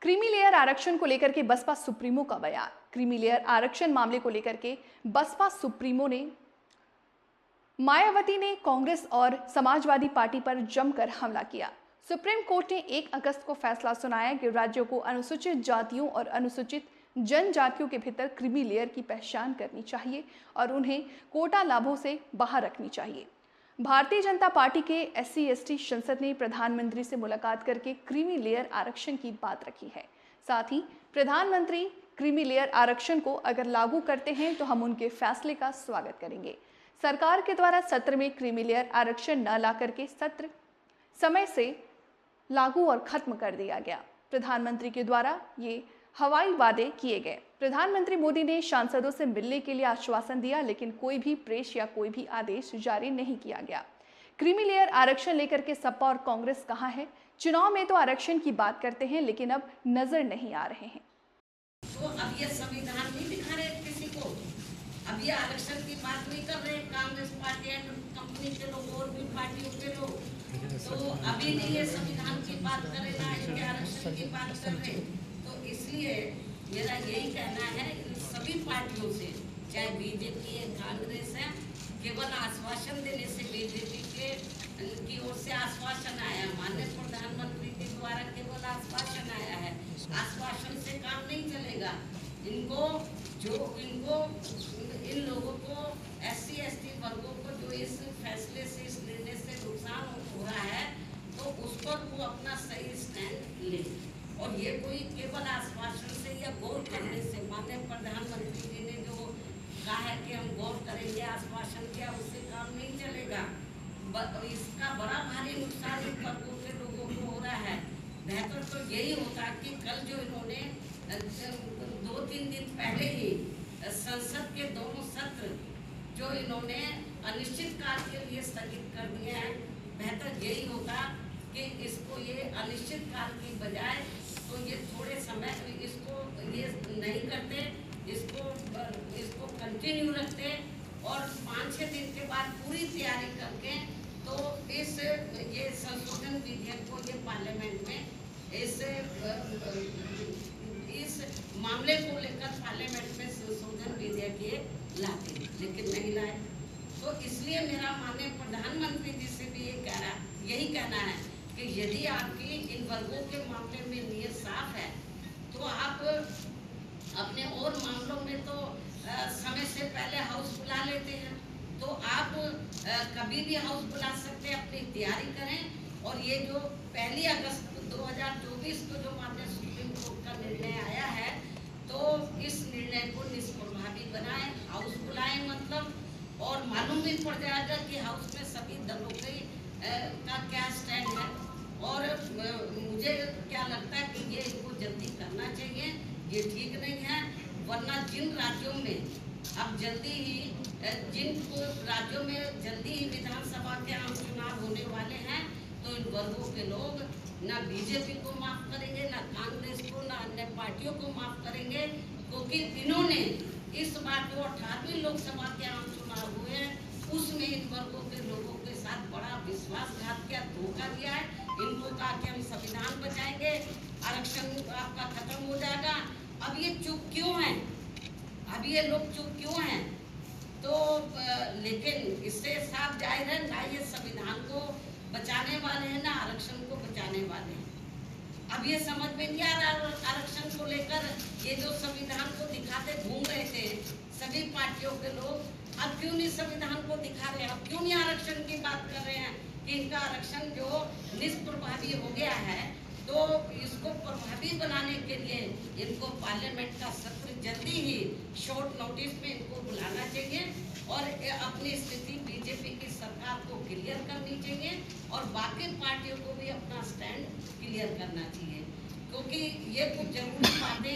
Creamy layer आरक्षण को लेकर के बसपा सुप्रीमो का बयान। क्रीमी लेयर आरक्षण मामले को लेकर के बसपा सुप्रीमो ने मायावती ने कांग्रेस और समाजवादी पार्टी पर जमकर हमला किया। सुप्रीम कोर्ट ने 1 अगस्त को फैसला सुनाया कि राज्यों को अनुसूचित जातियों और अनुसूचित जनजातियों के भीतर क्रीमी लेयर की पहचान करनी चाहिए और उन्हें कोटा लाभों से बाहर रखनी चाहिए। भारतीय जनता पार्टी के SC/ST संसद ने प्रधानमंत्री से मुलाकात करके क्रीमी लेयर आरक्षण की बात रखी है। साथ ही प्रधानमंत्री क्रीमी लेयर आरक्षण को अगर लागू करते हैं तो हम उनके फैसले का स्वागत करेंगे। सरकार के द्वारा सत्र में क्रीमी लेयर आरक्षण न ला करके सत्र समय से लागू और खत्म कर दिया गया। प्रधानमंत्री के द्वारा ये हवाई वादे किए गए। प्रधानमंत्री मोदी ने सांसदों से मिलने के लिए आश्वासन दिया, लेकिन कोई भी प्रेस या कोई भी आदेश जारी नहीं किया गया। क्रीमी लेयर आरक्षण लेकर के सपा और कांग्रेस कहाँ है? चुनाव में तो आरक्षण की बात करते हैं, लेकिन अब नजर नहीं आ रहे हैं। तो अब ये संविधान नहीं दिखा रहे किसी को, अब ये आरक्षण की बात नहीं कर रहे कांग्रेस पार्टी एंड कंपनी के लोग और भी पार्टियों के लोग, तो अभी नहीं ये संविधान की बात करे ना इनके आरक्षण की बात कर रहे। तो इसलिए मेरा यही कहना है इन सभी पार्टियों से, चाहे बीजेपी है कांग्रेस है, केवल आश्वासन देने से बीजेपी के की ओर से आश्वासन आया, माननीय प्रधानमंत्री के द्वारा केवल आश्वासन आया है। आश्वासन से काम नहीं चलेगा। इनको इन लोगों को SC/ST वर्गों को जो इस फैसले से इस निर्णय से नुकसान हो रहा है, तो उस पर वो अपना सही स्टैंड ले। और ये कोई केवल आश्वासन से या गौर करने से, माननीय प्रधानमंत्री जी ने जो कहा है कि हम गौर करेंगे, आश्वासन किया, उससे काम नहीं चलेगा। इसका बड़ा भारी नुकसान इन वर्गों के लोगों को हो रहा है। बेहतर तो यही होता कि कल जो इन्होंने 2-3 दिन पहले ही संसद के दोनों सत्र जो इन्होंने अनिश्चित काल के लिए स्थगित कर दिए हैं, बेहतर यही होता कि इसको ये अनिश्चित काल की बजाय तो ये थोड़े समय इसको ये नहीं करते, इसको कंटिन्यू रखते और 5-6 दिन के बाद पूरी तैयारी करके तो ये संशोधन विधेयक को ये पार्लियामेंट में इस मामले को लेकर पार्लियामेंट में संशोधन विधेयक ये लाते, लेकिन नहीं लाए। तो इसलिए मेरा माननीय प्रधानमंत्री जी से भी यही कहना है कि यदि आपकी इन वर्गों के मामले में नीयत साफ है तो आप अपने और मामलों में तो समय से पहले हाउस बुला लेते हैं, तो आप कभी भी हाउस बुला सकते हैं, अपनी तैयारी करें। और ये जो 1 अगस्त 2024 को जो माननीय सुप्रीम कोर्ट का निर्णय आया है, तो इस निर्णय को निष्प्रभावी बनाएं, हाउस बुलाएं मतलब, और मालूम भी पड़ जाएगा कि हाउस में सभी दलों का क्या स्टैंड है। और मुझे क्या लगता है कि ये इनको जल्दी करना चाहिए, ये ठीक नहीं है। वरना जिन राज्यों में अब जिन राज्यों में जल्दी ही विधानसभा के आम चुनाव होने वाले हैं, तो इन वर्गों के लोग ना बीजेपी को माफ करेंगे, ना कांग्रेस को, ना अन्य पार्टियों को माफ करेंगे, क्योंकि इन्होंने इस बार जो 18वीं लोकसभा के आम चुनाव हुए हैं उसमें इन वर्गों के लोगों के साथ बड़ा विश्वासघात किया, धोखा दिया है। इनको कहा कि हम संविधान बचाएंगे, आरक्षण आपका खत्म हो जाएगा। अब ये चुप क्यों हैं? अब ये लोग चुप क्यों हैं? तो लेकिन इससे साफ जाहिर है ना ये संविधान को बचाने वाले हैं ना आरक्षण को बचाने वाले हैं। अब ये समझ में नहीं आ रहा आरक्षण को लेकर, ये जो संविधान को दिखाते घूम रहे थे सभी पार्टियों के लोग, अब क्यों नहीं संविधान को दिखा रहे हैं? अब क्यों नहीं आरक्षण की बात कर रहे हैं कि इनका आरक्षण जो निष्प्रभावी हो गया है, तो इसको प्रभावी बनाने के लिए इनको पार्लियामेंट का सत्र जल्दी ही शॉर्ट नोटिस में इनको बुलाना चाहिए और अपनी स्थिति बीजेपी की सरकार को क्लियर करनी चाहिए और बाकी पार्टियों को भी अपना स्टैंड क्लियर करना चाहिए, क्योंकि ये कुछ जरूरी बातें